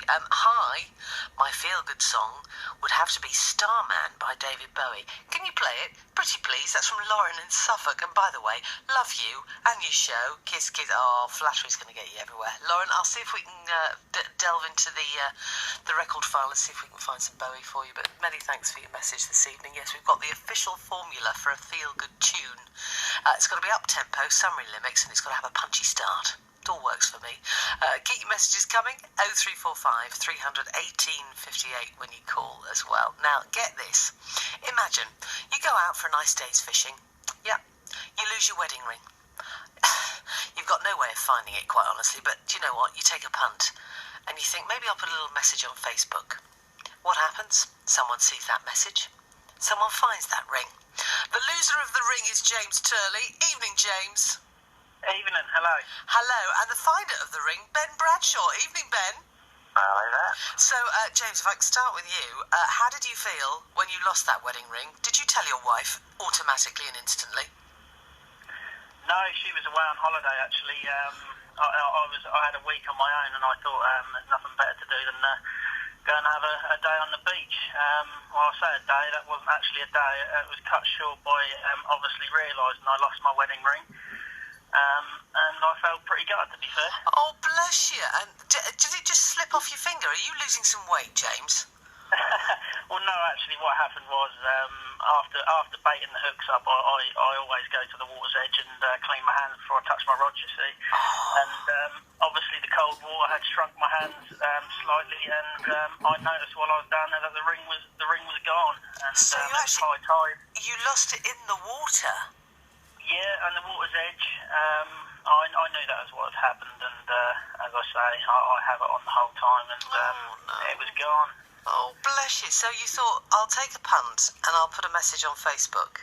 Hi, my feel-good song would have to be Starman by David Bowie. Can you play it? Pretty please. That's from Lauren in Suffolk. And by the way, love you and your show. Kiss, kiss. Oh, flattery's going to get you everywhere. Lauren, I'll see if we can delve into the record file and see if we can find some Bowie for you. But many thanks for your message this evening. Yes, we've got the official formula for a feel-good tune. It's got to be up-tempo, summary lyrics, and it's got to have a punchy start. It all works for me. Keep your messages coming. 0345 300 1858 when you call as well. Now, get this. Imagine you go out for a nice day's fishing. Yeah, you lose your wedding ring. You've got no way of finding it, quite honestly, but do you know what? You take a punt and you think, maybe I'll put a little message on Facebook. What happens? Someone sees that message. Someone finds that ring. The loser of the ring is James Turley. Evening, James. Evening, hello. Hello, and the finder of the ring, Ben Bradshaw. Evening, Ben. Hello there. So, James, if I can start with you, how did you feel when you lost that wedding ring? Did you tell your wife automatically and instantly? No, she was away on holiday, actually. I had a week on my own, and I thought there's nothing better to do than go and have a day on the beach. Well, I say a day, that wasn't actually a day. It was cut short by obviously realising I lost my wedding ring. And I felt pretty gutted, to be fair. Oh, bless you. And did it just slip off your finger? Are you losing some weight, James? Well, no, actually, what happened was after baiting the hooks up, I always go to the water's edge and clean my hands before I touch my rod, you see. Oh. And obviously the cold water had shrunk my hands slightly, and I noticed while I was down there that the ring was gone. And So you actually, high tide. you lost it in the water? Yeah, and the water's edge. I knew that was what had happened, and as I say, I have it on the whole time, and no. it was gone. Oh, bless you. So you thought, I'll take a punt and I'll put a message on Facebook?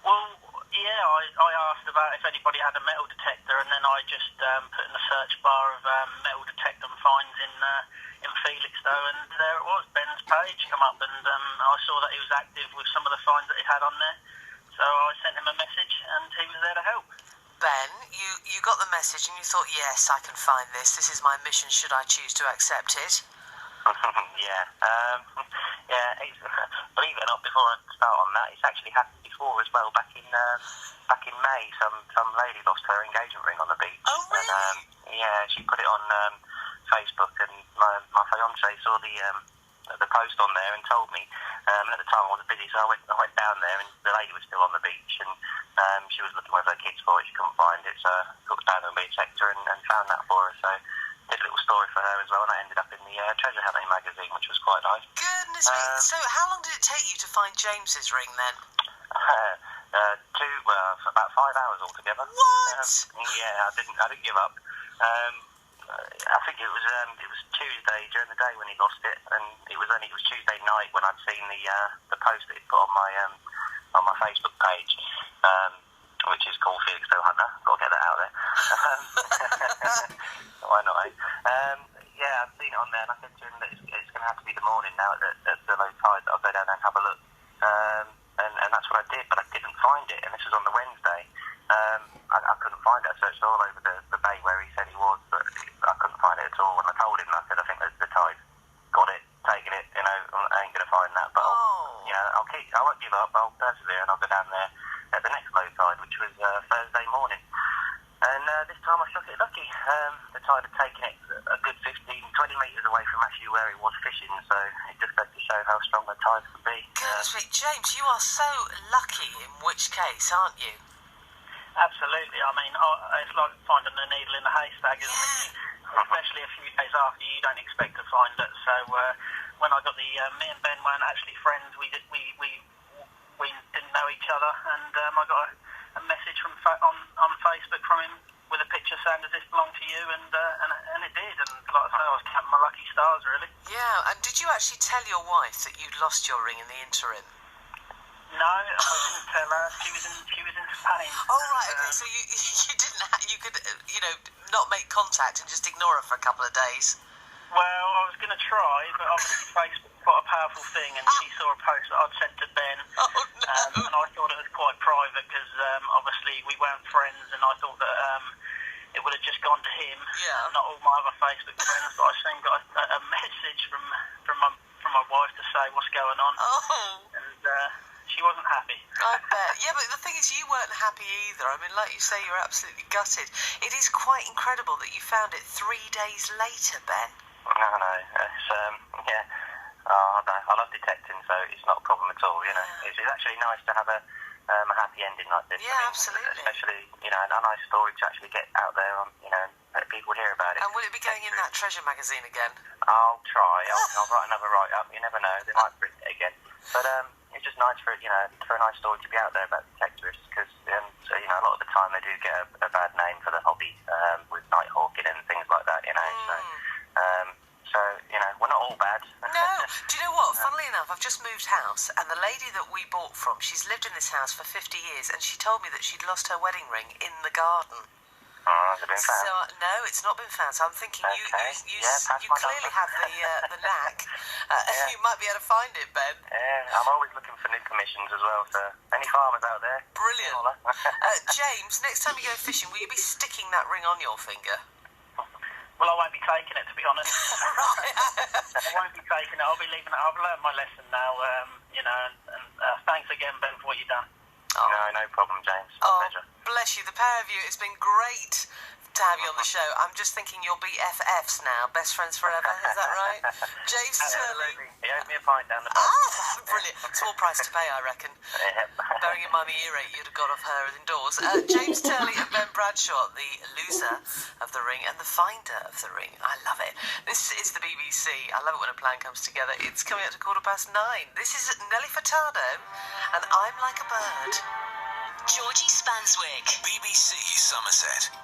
Well, yeah, I asked about if anybody had a metal detector, and then I just put in the search bar of metal detector finds in Felixstowe, and there it was. Ben's page come up, and I saw that he was active with some of the finds that he had on there. So I sent him a message, and he was there to help. Ben, you got the message and you thought, yes, I can find this. This is my mission, should I choose to accept it? Yeah. Believe it or not, before I start on that, it's actually happened before as well. Back in May, some lady lost her engagement ring on the beach. Oh, really? And, yeah, she put it on Facebook, and my fiance saw the post on there and told me. And at the time I wasn't busy, so I went down there, and the lady was still on the beach, and she was looking with her kids for it. She couldn't find it, so I looked down on the Detector and found that for her. So did a little story for her as well, and I ended up in the treasure hunting magazine, which was quite nice. Goodness me. So how long did it take you to find James's ring then? About 5 hours altogether. What? Yeah, I didn't give up. I think it was Tuesday during the day when he lost it, and it was Tuesday night when I'd seen the post that he put on my Facebook page, which is called Felixstowe Hunter. Got to get that out there. Why not? Eh? Yeah, I've seen it on there, and I said to him that it's going to have to be the morning now at the low tide that I'll go down there and have a look. And that's what I did, but I didn't find it, and this was on the Wednesday. I couldn't find it. I searched all over the bay where he said he was, but I couldn't find it at all. And I told him, I said, I think the tide got it, taken it, I ain't going to find that. But I won't give up, I'll persevere, and I'll go down there at the next low tide, which was Thursday morning. And this time I struck it lucky. The tide had taken it a good 15, 20 metres away from actually where he was fishing, so it just goes to show how strong the tide can be. Goodness me, James, you are so lucky in which case, aren't you? Absolutely. I mean, it's like finding a needle in a haystack, isn't it? Especially a few days after you don't expect to find it. So when I got me and Ben weren't actually friends. We didn't know each other, and I got a message on Facebook from him with a picture saying, "Does this belong to you?" And it did. And like I say, I was counting my lucky stars, really. Yeah. And did you actually tell your wife that you'd lost your ring in the interim? No, I didn't tell her. She was in Spain. Oh, right, okay. So you could not make contact and just ignore her for a couple of days. Well, I was going to try, but obviously Facebook's quite a powerful thing, and she saw a post that I'd sent to Ben. Oh, no. And I thought it was quite private because obviously we weren't friends, and I thought that it would have just gone to him, not all my other Facebook friends. But I soon got a going on. Oh. And she wasn't happy. I bet. Yeah, but the thing is, you weren't happy either. I mean, like you say, you're absolutely gutted. It is quite incredible that you found it 3 days later, Ben. I know. It's, yeah. Oh, I love detecting, so it's not a problem at all, you know. Yeah. It's actually nice to have a happy ending like this. Yeah, I mean, absolutely. Especially, you know, a nice story to actually get out there on, you know, let people hear about it. And will it be going in that treasure magazine again? I'll try. I'll write another write-up. You never know. They might print it again. But it's just nice for, you know, for a nice story to be out there about detectorists because, so, you know, a lot of the time they do get a bad name for the hobby with night hawking and things like that, you know. So, you know, we're not all bad. No. Do you know what? Funnily enough, I've just moved house, and the lady that we bought from, she's lived in this house for 50 years, and she told me that she'd lost her wedding ring in the garden. Has it been found? So, no, it's not been found. So I'm thinking Okay. you My clearly number. have the knack. You might be able to find it, Ben. Yeah, I'm always looking for new commissions as well, so any farmers out there? Brilliant. James, next time you go fishing, will you be sticking that ring on your finger? Well, I won't be taking it, to be honest. Right. I won't be taking it. I'll be leaving it. I've learned my lesson now, you know, and thanks again, Ben, for what you've done. Oh. No problem, James. My pleasure. Bless you, the pair of you. It's been great to have you on the show. I'm just thinking you'll be FFs now, best friends forever. Is that right? James Turley. He owed me a pint down the pub. Brilliant. Small price to pay, I reckon. Yep. Bearing in mind the earache you'd have got off her indoors. James Turley and Ben Bradshaw, the loser of the ring and the finder of the ring. I love it. This is the BBC. I love it when a plan comes together. It's coming up to 9:15. This is Nelly Furtado, and I'm Like a Bird. Georgie Spanswick. BBC Somerset.